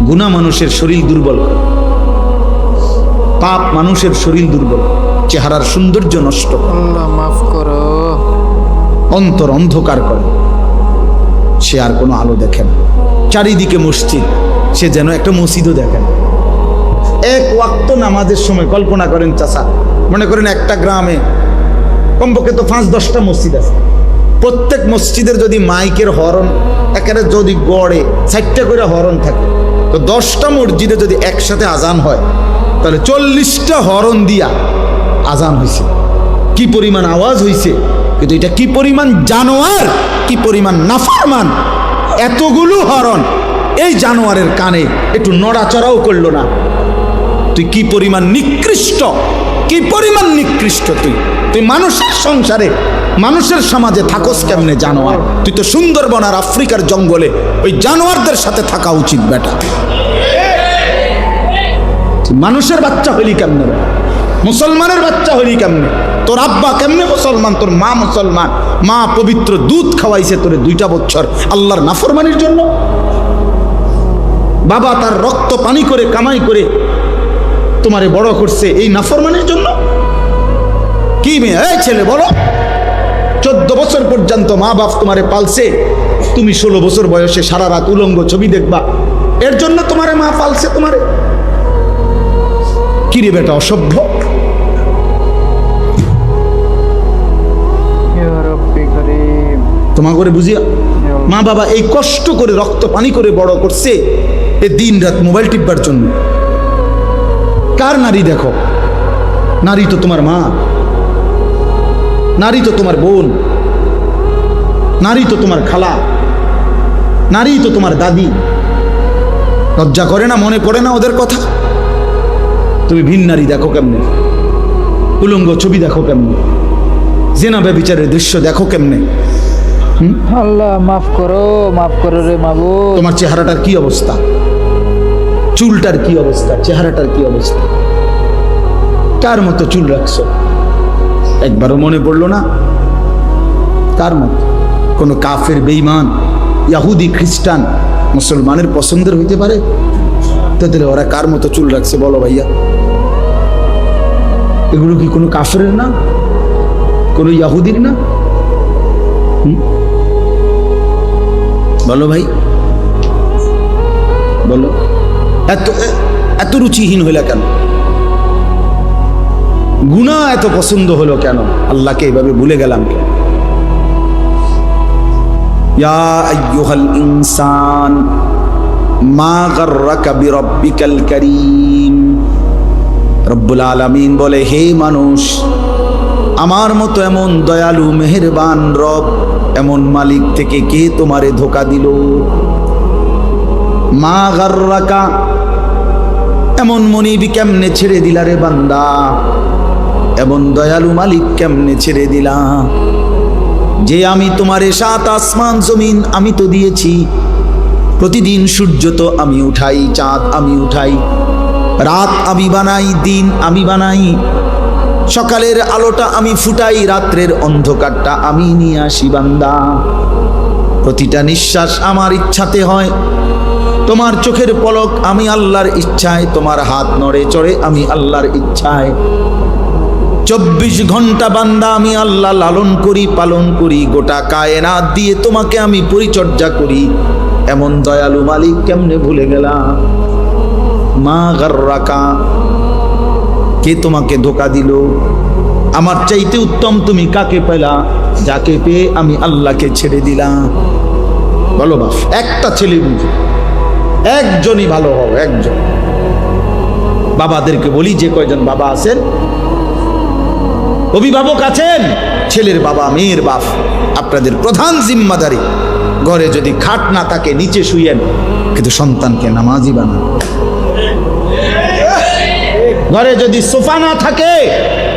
গুনাহ মানুষের শরীর দুর্বল করে, পাপ মানুষের শরীর দুর্বল, চেহারার সৌন্দর্য নষ্ট করে, আল্লাহ মাফ করো। অন্তর অন্ধকার করে, সে আর কোনো আলো দেখে না। চারিদিকে মসজিদ, সে যেন একটা মসজিদও দেখে না। এক ওয়াক্ত নামাজের সময় কল্পনা করেন চাচা, মনে করেন একটা গ্রামে কমপক্ষে তো 5-10টা মসজিদ আছে, প্রত্যেক মসজিদের যদি মাইকের হরন একেবারে যদি গড়ে 4টা করে হরন থাকে, তো 10টা মসজিদে যদি একসাথে আজান হয়, তাহলে 40টা হরন দিয়া আজান হয়েছে। কি পরিমাণ আওয়াজ হয়েছে! কিন্তু এটা কি পরিমাণ জানোয়ার, কি পরিমাণ নাফরমান! এতগুলো হরন এই জানোয়ারের কানে একটু নড়াচড়াও করলো না। তুই কি পরিমাণ নিকৃষ্ট, কি পরিমাণ নিকৃষ্ট! তুই মানুষের সংসারে, মানুষের সমাজে থাকস কেমনে জানোয়ার? তুই তো সুন্দরবন আর আফ্রিকার জঙ্গলে ওই জানোয়ারদের সাথে থাকা উচিত বেটা। তুই মানুষের বাচ্চা হইলি কেমনে? মুসলমানের বাচ্চা হইলি কেমনে? তোর আব্বা কেমনে মুসলমান, তোর মা মুসলমান, মা পবিত্র দুধ খাওয়াইছে তোরে 2টা বছর আল্লাহর নাফরমানির জন্য। বাবা তার রক্ত পানি করে কামাই করে তোমারে বড় করছে এই নাফরমানির জন্য। কি মেয়ে, এই ছেলে বলো, 14 বছর পর্যন্ত মা বাপ তোমারে পালছে, তুমি 16 বছর বয়সে সারা রাত উলঙ্গ ছবি দেখবা, এর জন্য তোমারে মা পালছে তোমারে? কি রে বেটা অসভ্য! তোমার করে বুঝিয়া মা বাবা এই কষ্ট করে রক্ত পানি করে বড় করছে এ দিন রাত মোবাইল টিপবার জন্য। কার নারী দেখো? নারী তো তোমার মা, নারী তো তোমার বোন, নারী তো তোমার খালা, নারী তো তোমার দাদি। লজ্জা করে না? মনে পড়ে না ওদের কথা? তুমি ভিন নারী দেখো কেমনে, উলঙ্গ ছবি দেখো কেমনে, জেনা ব্যভিচারের দৃশ্য দেখো কেমনে। আল্লাহ মাফ করো, মাফ করো রে মাবুদ। তোমার চেহারাটার কি অবস্থা, চুলটার কি অবস্থা, চেহারাটার কি অবস্থা! কার মতো চুল রাখছো? একবারও মনে পড়লো না? কার মতো? কোনো কাফের, বেঈমান, ইহুদি, খ্রিস্টান মুসলমানের পছন্দের হইতে পারে? তাহলে ওরা কার মতো চুল রাখছে বলো ভাইয়া? এগুলো কি কোনো কাফেরের না, কোনো ইহুদির না? বলো ভাই, বলো। এত এত রুচিহীন হইলা কেন? গুনাহ এত পছন্দ হলো কেন? আল্লাহকে এইভাবে ভুলে গেলাম কেন? ইয়া আইয়ুহাল ইনসান মা গাররাকা বিরাব্বিকাল কারীম। রব্বুল আলামিন বলে, হে মানুষ, আমার মতো এমন দয়ালু মেহেরবান রব, এমন মালিক থেকে কে তোমারে ধোঁকা দিল? মা গাররাকা, এমন মনিব কেমনে ছেড়ে দিলা রে বান্দা? এমন দয়ালু মালিক কেমনে ছেড়ে দিলা? যে আমি তোমারে 7 আসমান জমিন আমি তো দিয়েছি, প্রতিদিন সূর্য তো আমি উঠাই, চাঁদ আমি উঠাই, রাত আমি বানাই, দিন আমি বানাই, সকালের আলোটা আমি ফুটাই, রাত্রের অন্ধকারটা আমি নিয়ে আসি বান্দা। প্রতিটা নিঃশ্বাস আমার ইচ্ছাতে হয়, তোমার চোখের পলক আমি আল্লাহর ইচ্ছায়, তোমার হাত নড়ে চড়ে আমি আল্লাহর ইচ্ছায়। 24 ঘন্টা বান্দা আমি আল্লাহ লালন করি, পালন করি, গোটা কায়নাত দিয়ে তোমাকে আমি পরিচর্যা করি। এমন দয়ালু মালিক কেমনে ভুলে গেলাম? মা গাররাকা, কে তোমাকে ধোঁকা দিল? আমার চাইতে উত্তম তুমি কাকে পেলা, যাকে পেয়ে আমি আল্লাহকে ছেড়ে দিলাম? বলো বাপ, একটা ছেলে বুঝো, একজনই ভালো হবে, একজন। বাবাদেরকে বলি, যে কয়জন বাবা আছেন, অভিভাবক আছেন, ছেলের বাবা, মেয়ের বাপ, আপনাদের প্রধান জিম্মাদারি, ঘরে যদি খাট না থাকে নিচে শুয়েন, কিন্তু সন্তানকে নামাজি বানান। ঘরে যদি সোফা না থাকে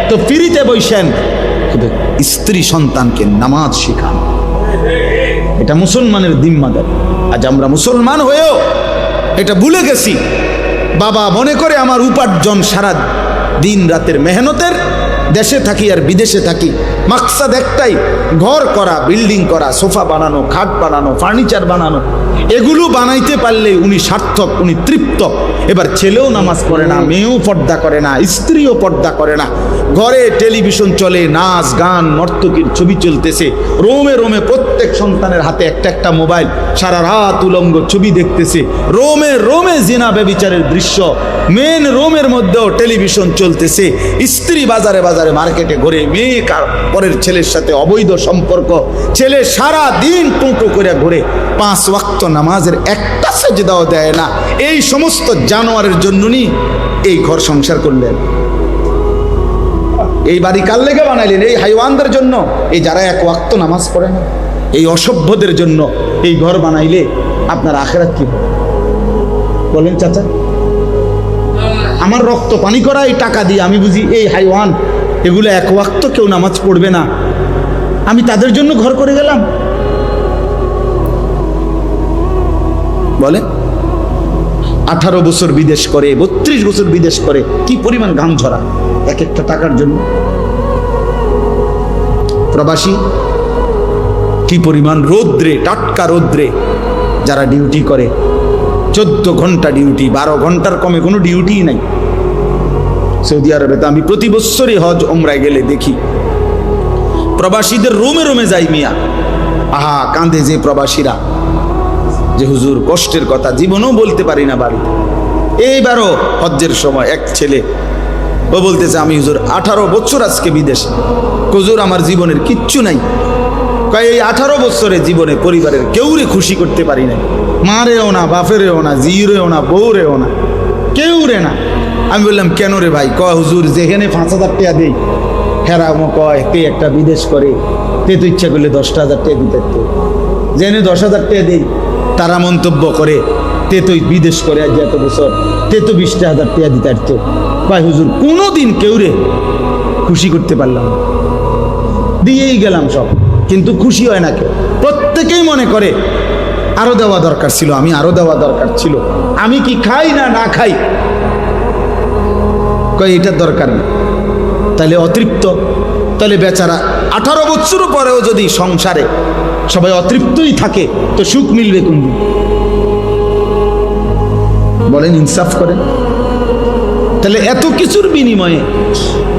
তো ফ্রিতে বসেন, কিন্তু স্ত্রী সন্তানকে নামাজ শেখান। এটা মুসলমানের জিম্মাদারি। আজ আমরা মুসলমান হয়েও এটা ভুলে গেছি। বাবা মনে করে আমার উপার্জন সারা দিন রাতের মেহনতের, দেশে থাকি আর বিদেশে থাকি, মাকসাদ একটাই, ঘর করা, বিল্ডিং করা, সোফা বানানো, খাট বানানো, ফার্নিচার বানানো। এগুলো বানাইতে পারলে উনি সার্থক, উনি তৃপ্ত। এবার ছেলেও নামাজ পড়ে না, মেয়েও পর্দা করে না, স্ত্রীও পর্দা করে না, ঘরে টেলিভিশন চলে, নাচ গান নর্তকীর ছবি চলতেছে, রোমে রোমে প্রত্যেক সন্তানের হাতে একটা একটা মোবাইল, সারা রাত উলঙ্গ ছবি দেখতেছে, রোমে রোমে জিনা ব্যভিচারের দৃশ্য, মেন রোমের মধ্যেও টেলিভিশন চলতেছে, স্ত্রী বাজারে বাজারে মার্কেটে ঘুরে, মেয়ে পরের ছেলের সাথে অবৈধ সম্পর্ক, ছেলে সারা দিন টুঁটো করে ঘুরে, 5 ওয়াক্ত নামাজের একটা সেজদাও দেয় না। এই সমস্ত জানোয়ারের জন্যই এই ঘর সংসার করলেন, এই বাড়ি কার লেগে বানাইলেন? এই হাইওয়ানদের জন্য, এই যারা 1 ওয়াক্ত নামাজ পড়ে না, এই অসভ্যদের জন্য এই ঘর বানাইলে আপনার আখিরাত কি হবে? বলেন চাচা। আমার রক্ত পানি করা এই টাকা দিয়ে আমি বুঝি এই হাইওয়ান এগুলো 1 ওয়াক্ত কেউ নামাজ পড়বে না, আমি তাদের জন্য ঘর করে গেলাম? বলে 18 বছর বিদেশ করে, 32 বছর বিদেশ করে, কি পরিমাণ ঘাম ঝরা এক একটা টাকার জন্য। প্রবাসী কি পরিমাণ রৌদ্রে, টাটকা রৌদ্রে যারা ডিউটি করে, 14 ঘন্টা ডিউটি, 12 ঘন্টার কমে কোনো ডিউটি নাই সৌদি আরবে। তো আমি প্রতি বছরই হজ ওমরায় গেলে দেখি প্রবাসীদের রোমে রোমে যাই মিয়া, আহা কাঁদে যে প্রবাসীরা, যে হুজুর কষ্টের কথা জীবনেও বলতে পারি না বাড়িতে। এইবারও হজ্জের সময় এক ছেলে ও বলতেছে, আমি হুজুর 18 বছর আজকে বিদেশ, হুজুর আমার জীবনের কিচ্ছু নাই, কয় এই 18 বছরে জীবনে পরিবারের কেউরে খুশি করতে পারি নাই, মারেও না, বাপেরেও না, জিরেও না, বউরেও না, কেউ রে না। আমি বললাম কেন রে ভাই? কয় হুজুর যেখানে 5,000 টাকা দেই, হেরামো কয় তে একটা বিদেশ করে, তে তো ইচ্ছা করলে 10,000 টাকা দিতে, যেখানে 10,000 টাকা দেই তারা মন্তব্য করে তে তো বিদেশ করে আজ এত বছর, তে তো 20,000 টাকা দিতে পারতো। ভাই হুজুর কোনোদিন কেউ রে খুশি করতে পারলাম না, দিয়েই গেলাম সব, কিন্তু খুশি হয় না কেউ। প্রত্যেকেই মনে করে আরো দেওয়া দরকার ছিল, আমি আরো দেওয়া দরকার ছিল, আমি কি খাই না না খাই, কয় এটার দরকার নেই। তাহলে অতৃপ্ত, তাহলে বেচারা 18 বছর পরেও যদি সংসারে সবাই অতৃপ্তই থাকে তো সুখ মিলবে কোন দিন? বলেন, ইনসাফ করেন। তাহলে এত কিছুর বিনিময়ে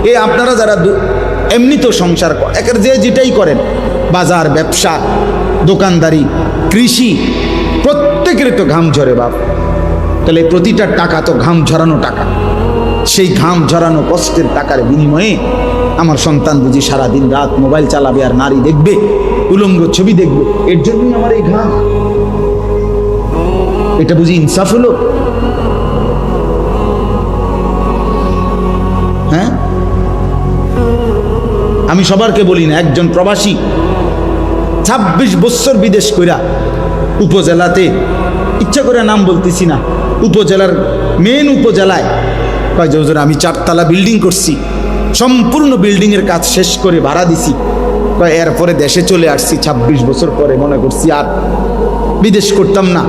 এই আপনারা যারা এমনি তো সংসার একের যে যেটাই করেন, বাজার, ব্যবসা, দোকানদারি, কৃষি, প্রত্যেকের তো ঘাম ঝরে বাপ। তাহলে প্রতিটা টাকা তো ঘাম ঝরানো টাকা, সেই ঘাম ঝরানো কষ্টের টাকার বিনিময়ে আমার সন্তান বুঝি সারাদিন রাত মোবাইল চালাবে আর নারী দেখবে, উলঙ্গ ছবি দেখবে, এর জন্যই আমার এই ঘাম। এটা বুঝি ইনসাফ হলো? হ্যাঁ, আমি সবারকে বলি না, একজন প্রবাসী 26 বছর বিদেশ কইরা উপজেলাতে, ইচ্ছা করে নাম বলতেছি না, উপজেলার মেন উপজেলায় কয় যে হুজুর আমি 4 তলা বিল্ডিং করছি, সম্পূর্ণ বিল্ডিং এর কাজ শেষ করে ভাড়া দিছি, কয় এরপরে দেশে চলে আসছি 26 বছর পরে, মনে করছি আর বিদেশ করতাম না,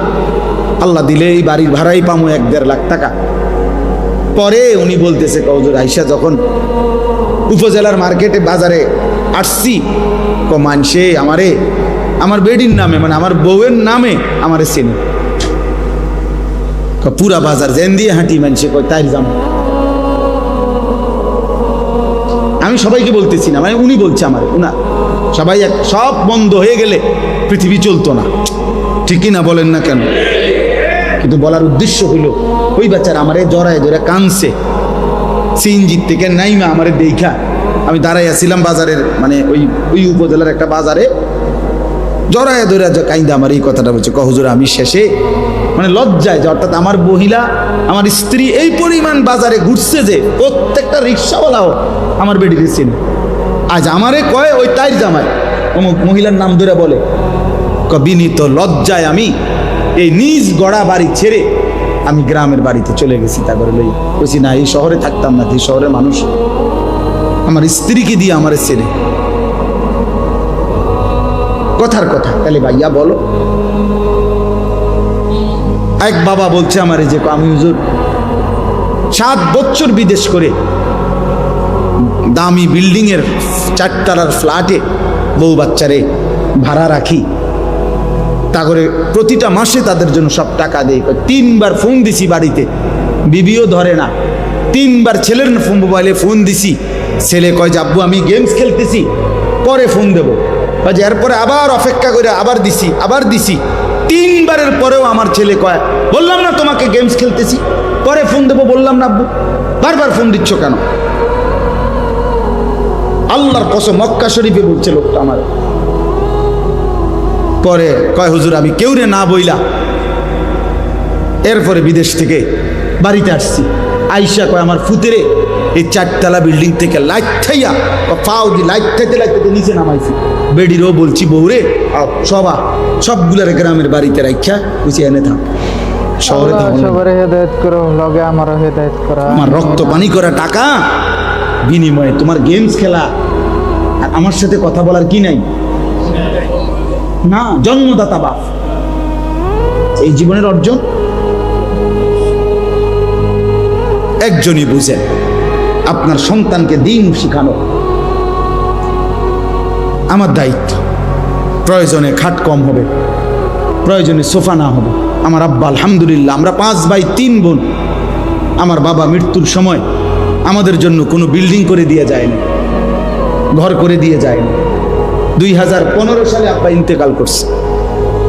আল্লাহ দিলে এই বাড়ির ভাড়াই পামো 1-1.5 লাখ টাকা। পরে উনি বলতেছে, হুজুর আইসা যখন উপজেলার মার্কেটে বাজারে আসছি, মানসে আমারে আমার বেডির নামে, মানে আমার বউয়ের নামে আমারে চেনে, পুরা বাজার জেন দিয়ে হাঁটি, মানসে কয় তাই যাম। আমি সবাইকে বলতেছি না, মানে উনি বলছে আমার, উনা সবাই সব বন্ধ হয়ে গেলে পৃথিবী চলতো না, ঠিকই না? বলেন না কেন? কিন্তু বলার উদ্দেশ্য হলো ওই বাচ্চারা আমারে জড়ায় ধরে কানছে, সিএনজির থেকে নাইমা আমারে দেখা, আমি দাঁড়াই আছিলাম বাজারের, মানে ওই উপজেলার একটা বাজারে, জড়ায় ধরে কাইন্দা আমার এই কথাটা বলছে, হুজুর আমি শেষে মানে লজ্জায় যে, অর্থাৎ আমার মহিলা, আমার স্ত্রী এই পরিমাণ বাজারে ঘুরছে যে প্রত্যেকটা রিক্সাওয়ালাও আমার বেডিতে চেনে। আজ আমারে কয় ওই তাই জামাই অমুক মহিলার নাম ধরে বলে, বিনীত লজ্জায় আমি এই নিজ গড়া বাড়ি ছেড়ে আমি গ্রামের বাড়িতে চলে গেছি। তারপরে লই বলছি না, এই শহরে থাকতাম না, এই শহরের মানুষ আমার স্ত্রীকে দিয়ে আমার ছেড়ে, কথার কথা। তাহলে ভাইয়া বলো, এক বাবা বলছে আমার যে আমি হুজুর 7 বছর বিদেশ করে দামি বিল্ডিংয়ের 4 তলার ফ্ল্যাটে বউ বাচ্চারে ভাড়া রাখি। তা করে প্রতিটা মাসে তাদের জন্য সব টাকা দেই। 3বার ফোন দিছি বাড়িতে, বিবিও ধরে না। 3বার ছেলের মোবাইলে ফোন দিছি, ছেলে কয় যে আব্বু আমি গেমস খেলতেছি, পরে ফোন দেবো। এরপরে আবার অপেক্ষা করে আবার দিছি। 3বারের পরেও আমার ছেলে কয়, বললাম না তোমাকে গেমস খেলতেছি, পরে ফোন দেবো বললাম না আব্বু, বারবার ফোন দিচ্ছ কেন? আল্লাহর কসম মক্কা শরীফে বলছে লোকটা আমার। পরে কয় হুজুর আমি কেউরে না বইলা এরপরে বিদেশ থেকে বাড়িতে আসছি। আইসা কয় আমার ফুতেরে এই 4 তলা বিল্ডিং থেকে লাইট থাইয়া পাও দি লাইট থাইতে নিচে নামাইছি। বেডিরও বলছি বউরে সবগুলার গ্রামের বাড়িতে রাখা বুঝি এনে থাক, শহরে থাক। সবারে হেদায়েত করো, লগে আমারও হেদায়েত করো। আমার রক্ত পানি করা টাকা বিনিময়ে তোমার গেমস খেলা আর আমার সাথে কথা বলার কি নাই? না, জন্মদাতা বাপ। এই জীবনের অর্জন একজনই বুঝেন, আপনার সন্তানকে দিন শিখানো আমার দায়িত্ব। প্রয়োজনে খাট কম হবে, প্রয়োজনে সোফা না হবে। আমার আব্বা আলহামদুলিল্লাহ, আমরা 5 ভাই 3 বোন। আমার বাবা মৃত্যুর সময় আমাদের জন্য কোনো বিল্ডিং করে দিয়ে যায়নি, ঘর করে দিয়ে যায়নি। 2015 সালে আব্বা ইন্তেকাল করছে,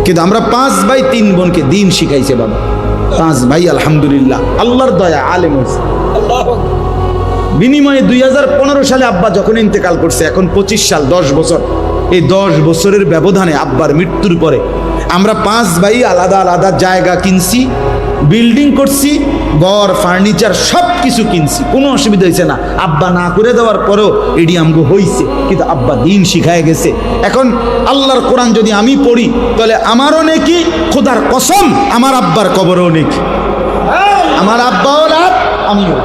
কিন্তু আমরা 5 ভাই 3 বোনকে দিন শিখাইছে বাবা। 5 ভাই আলহামদুলিল্লাহ আল্লাহর দয়া আলেম হয়েছে। বিনিময়ে 2015 সালে আব্বা যখন ইন্তেকাল করছে, এখন 25 সাল, 10 বছর। এই 10 বছরের ব্যবধানে আব্বার মৃত্যুর পরে আমরা 5 ভাই আলাদা আলাদা জায়গা কিনছি, বিল্ডিং করছি, ঘর ফার্নিচার সব কিছু কিনছি, কোনো অসুবিধা হয়েছে না। আব্বা না করে দেওয়ার পরেও এডি আমগো হইছে, কিন্তু আব্বা দিন শিখায় গেছে। এখন আল্লাহর কোরআন যদি আমি পড়ি তাহলে আমারও নেকি, খোদার কসম আমার আব্বার কবরও নেকি। আমার আব্বাও রাত, আমিও।